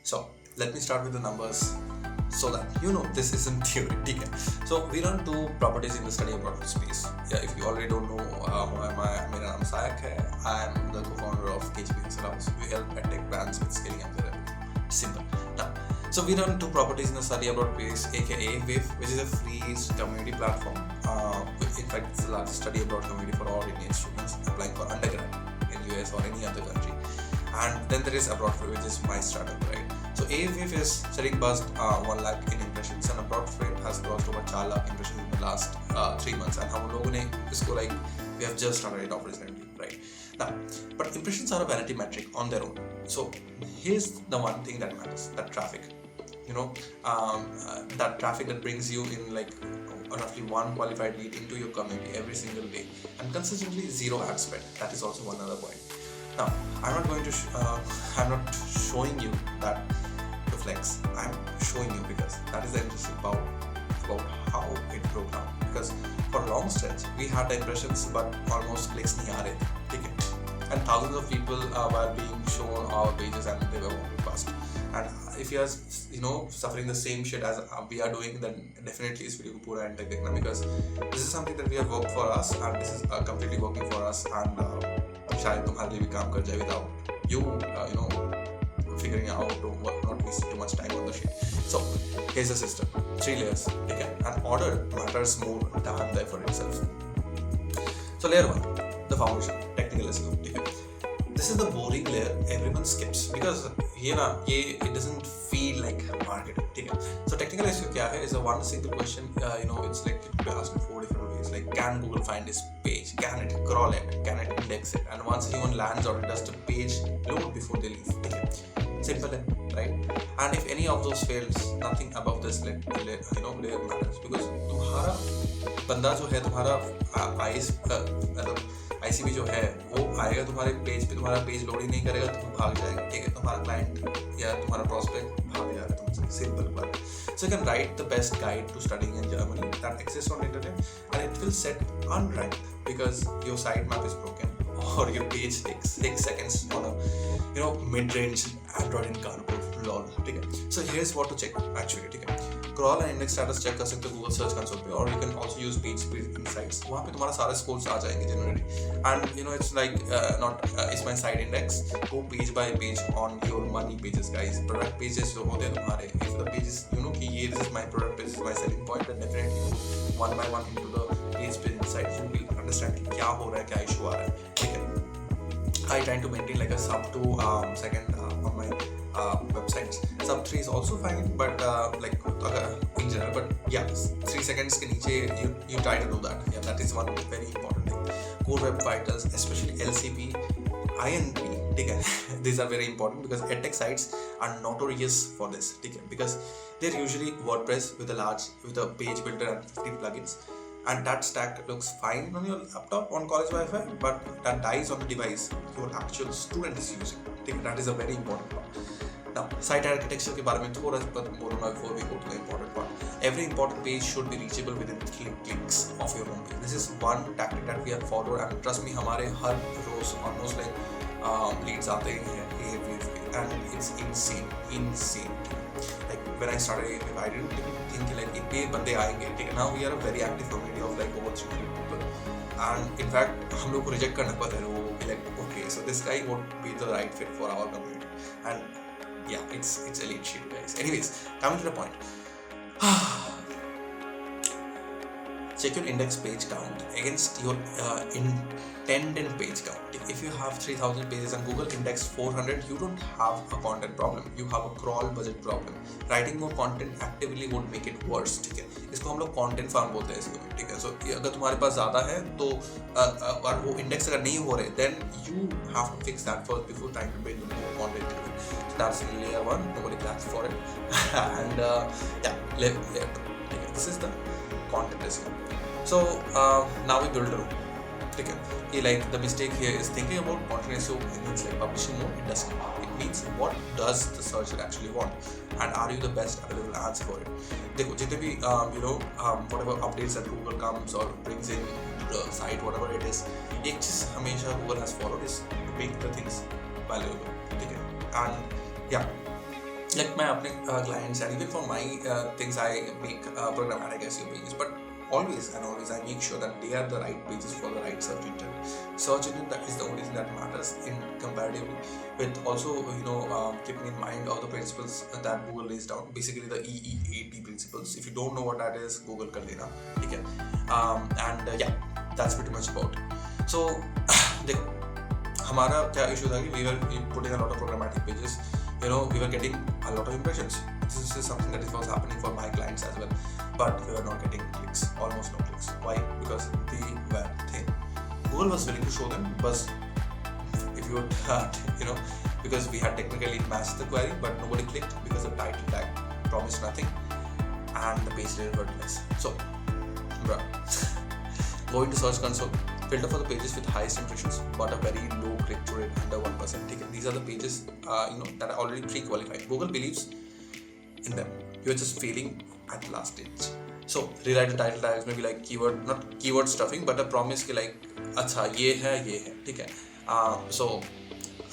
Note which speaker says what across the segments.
Speaker 1: So let me start with the numbers so that you know this isn't theory. Okay? So we run two properties in the study abroad space. Yeah, if you already don't know who am I, मेरा नाम सायक है. I am the co-founder of KGP House. We help tech brands with scaling and their revenue. Simple. Now, so we run two properties in the study abroad space, aka Wave, which is a free community platform. In fact, it's the largest study abroad community for all Indian students applying for undergrad in US or any other country. And then there is Abroad, which is my startup, right? So AWave is setting past 1 lakh in impressions, and Abroad has crossed over 4 lakh impressions in the last 3 months. And हम लोगों ने इसको like we have just started it off recently, right? Now, but impressions are a vanity metric on their own. So here's the one thing that matters: that traffic. You know, that traffic that brings you in like roughly one qualified lead into your community every single day, and consistently zero ad spend. That is also one other point. Now, I'm not going to I'm not showing you that to flex. I'm showing you because that is the interesting about how it broke down. Because for a long stretch we had the impressions but almost clicks nahi aa rahe the, and thousands of people were being shown our pages and they were walking past. And if you are suffering the same shit as we are doing, then definitely इस video को पूरा end तक देखना, because this is something that we have worked for us and this is completely working for us, and शायद तुम्हारे लिए भी काम कर जाए without you figuring out to not waste too much time on the shit. So here's the system: 3 layers. Okay, and order matters more than the effort itself. So layer 1, the foundation, technical SEO. Okay, this is the boring layer everyone skips because it doesn't feel like marketing. Okay, so technical SEO क्या है? Is a one single question. It's like it can be asked in 4 different ways. Like, can Google find this page? Can it crawl it? Can it index it? And once anyone lands or does the page load before they leave. Okay, simple, right? And if any of those fails, nothing above this layer matters, because तुम्हारा बंदा जो है, तुम्हारा ICP जो है वो आएगा तुम्हारे पेज पे, तुम्हारा पेज लोड ही नहीं करेगा, तुम भाग जाएगा. ठीक है, तुम्हारा क्लाइंट या तुम्हारा प्रोस्पेक्ट भाग जाएगा तुमसे. सिंपल बात. So you can write the best guide to studying in Germany that exists on internet, and it will set unranked because your sitemap is broken or your page takes 6 seconds on a mid-range Android in Carnival. Lol. ठीक है. So here's what to check actually. ठीक है, crawl and index status check कर सकते हो Google Search Console पे, or you can also use page insights. वहाँ पे तुम्हारा सारे scores आ जाएंगे generally, and it's like not it's my site index. Go page by page on your money pages, guys. Product pages जो होते हैं तुम्हारे, if the pages कि ये this is my product page, this is my selling point, then definitely go one by one into the page insights. You will understand कि क्या हो रहा है, क्या issue आ रहा है. ठीक है. I try to maintain like a sub 2 second on my websites. Sub 3 is also fine, but like in general, but yeah, 3 seconds के नीचे you try to do that. Yeah, that is one very important thing. Core web vitals, especially LCP, INP. ठीक है, these are very important because edtech sites are notorious for this. ठीक है, because they're usually WordPress with a page builder and 50 plugins. And that stack looks fine on your laptop on college Wi-Fi, but that dies on the device your actual student is using. That is a very important part. Now, site architecture के बारे में थोड़ा बोलूँगा before we go to the important part. Every important page should be reachable within 3 clicks of your home page. This is one tactic that we have followed, and trust me, हमारे हर रोज almost like leads आते हैं and it's insane. Like when I started, I didn't even think like इतने बंदे आएंगे. ठीक है, now we are a very active community of like over 300 people, and in fact हम लोग को reject करना पड़ता है लोगों को, like okay, so this guy won't be the right fit for our community, and yeah, it's elite shit, guys. Anyways, coming to the point. Check your index page count against your intended page count. If you have 3000 pages and Google index 400, you don't have a content problem, you have a crawl budget problem. Writing more content actively would make it worse. ठीक है, इसको हम लोग content farm बोलते हैं इसको. ठीक है, so अगर तुम्हारे पास ज़्यादा है तो और वो index अगर नहीं हो रहे, then you have to fix that first before trying to build more content. So that's layer 1. Nobody claps for it. And layer 2. This is the content SEO. So now we build a room. Okay, like the mistake here is thinking about content SEO means like publishing more. It doesn't. It means what does the searcher actually want, and are you the best available answer for it? देखो जितने भी whatever updates that Google comes or brings in to the site, whatever it is, एक चीज हमेशा Google has followed is to make the things valuable. ठीक है, and yeah, like my अपने clients and even for my things I make programmatic SEO pages, but always and always I make sure that they are the right pages for the right search intent. Search intent, that is the only thing that matters in comparatively with also keeping in mind all the principles that Google lays down, basically the EEAT principles. If you don't know what that is, Google कर लेना, ठीक है? And yeah, that's pretty much about it. So देखो हमारा क्या issue था कि we were putting a lot of programmatic pages, we were getting a lot of impressions. This is something that was happening for my clients as well, but we were not getting clicks, almost no clicks. Why? Because they were thin. Google was willing to show them, but if you had, because we had technically matched the query, but nobody clicked because the title tag promised nothing and the page didn't work less. So, bruh, go into Search Console, filter for the pages with highest impressions but a very low click-through rate under 1%. These are the pages that are already pre-qualified. Google believes in them. You're just failing at the last stage. So rewrite the title tags, maybe like keyword, not keyword stuffing, but a promise कि like अच्छा ये है, ठीक है. So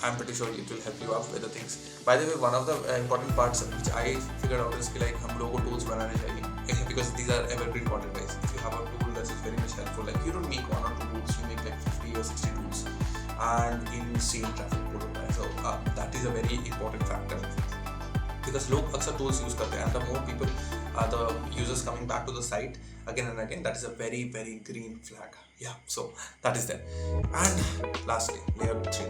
Speaker 1: I'm pretty sure it will help you out with the things. By the way, one of the important parts which I figured out is कि like हम लोगों को tools बनाने चाहिए, because these are evergreen content guys. If you have a tool that is very much helpful, like you don't make 1 or 2 tools, you make like 50 or 60 tools and insane traffic Multiplier. So that is a very important factor, because लोग अक्सर tools use करते हैं, and the more people, the users coming back to the site again and again, that is a very very green flag. Yeah, so that is there. And lastly, layer 3,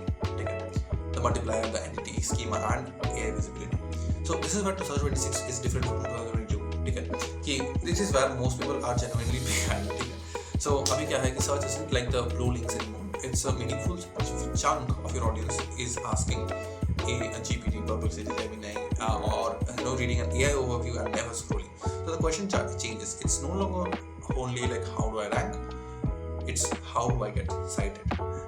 Speaker 1: the multiplier, the entity, schema and AI visibility. So this is where 2026 is different from 2022. This is where most people are genuinely behind. So अभी क्या है कि search isn't like the blue links anymore. It's a meaningful chunk of your audience is asking a GPT, Perplexity, Gemini, or reading an AI overview and never scrolling. So the question changes. It's no longer only like how do I rank, it's how do I get cited.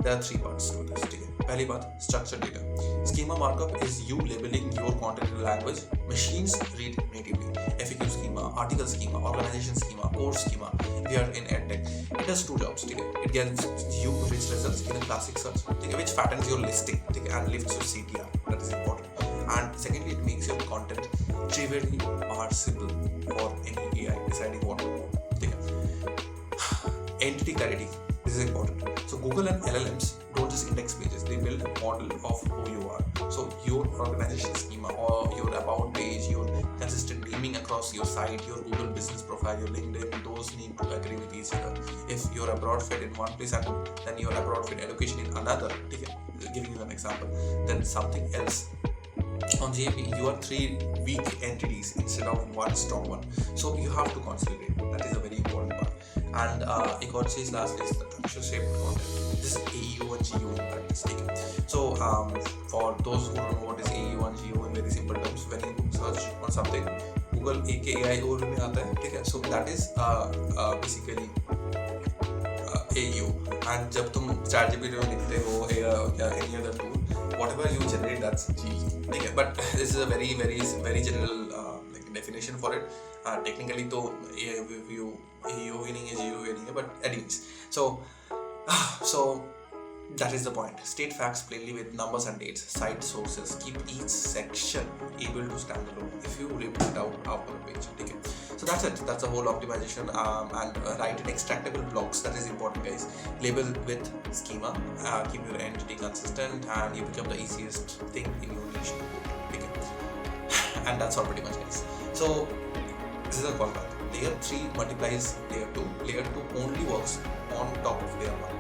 Speaker 1: There are 3 parts to this. पहली बात, structured data. Schema markup is you labeling your content in a language machines read natively. FAQ schema, article schema, organization schema, course schema. We are in edtech. It does 2 jobs. It gives you rich results in a classic search, which fattens your listing and lifts your CTR. That is important. And secondly, it makes your content trivially parsable for any AI deciding what to do. Entity clarity. This is important. So Google and LLMs don't just index pages, they build a model of who you are. So your organization schema or your about page, your consistent naming across your site, your Google business profile, your LinkedIn, those need to agree with each other. If you're abroad fit in one place and then you're abroad fit education in another, giving you an example, then something else. On JP, you are 3 weak entities instead of 1 strong one. So you have to consolidate. That is a very important part. And एक और चीज़ last is the actual shaped content. This is AEO and GEO in practice. So for those who don't know what is AEO and GEO in very simple terms, when you search on something, Google एक AI overview में आता है, So that is basically AEO. And जब तुम ChatGPT में लिखते हो या any other tool, whatever you generate, that's GEO. But this is a very very very general definition for it. Technically तो AEO ही नहीं है, GEO ही नहीं है, but anyways, so that is the point. State facts plainly with numbers and dates, cite sources, keep each section able to stand alone if you rip it out after the page. So that's it. That's the whole optimization. And write in extractable blocks. That is important, guys. Label with schema. Keep your entity consistent, and you become the easiest thing in your niche. And that's all pretty much, guys. So this is a callback. Layer 3 multiplies layer 2. Layer 2 only works on top of layer 1.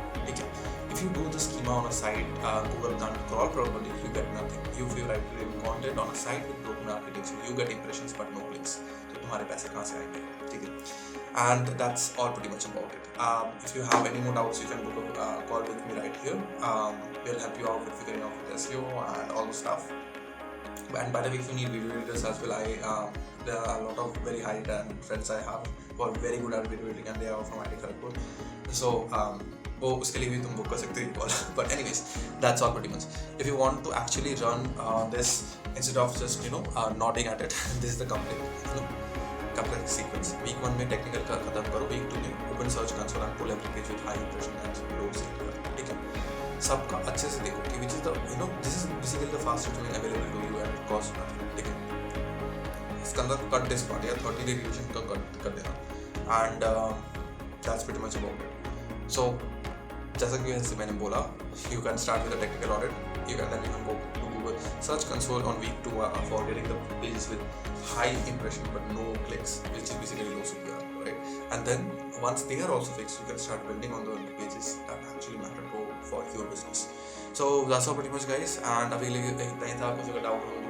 Speaker 1: If you do the schema on a site, Google can't crawl properly, you get nothing. If you write content on a site with broken architecture, you get impressions but no clicks. So तुम्हारे पैसे कहाँ से आएंगे? And that's all pretty much about it. If you have any more doubts, you can book a call with me right here. We'll help you out with figuring out the SEO and all the stuff. And by the way, if you need video editors as well, there are a lot of very high talent friends I have who are very good at video editing, and they are from IT Kharagpur. So वो उसके लिए भी तुम book कर सकते हो call. But anyways, that's all pretty much. If you want to actually run this instead of just nodding at it, this is the complete sequence. Week 1 में technical का खत्म करो, week 2 में open search console and pull every page with high impression and low CTR. ठीक है, सबका अच्छे से देखो कि which is the this is basically the fastest way available to you and it costs nothing. ठीक है, इसके अंदर कट दिस पार्ट या 30 day revision का कट कर देना and that's pretty much about it. So जैसा कि मैंने बोला, you can start with a technical audit. You can go to Google Search Console on week 2 for getting the pages with high impression but no clicks, which is basically low CPR, right? And then once they are also fixed, you can start building on the pages that actually matter for your business. So that's all pretty much, guys. And अभी इतना ही था, कुछ अगर doubt हो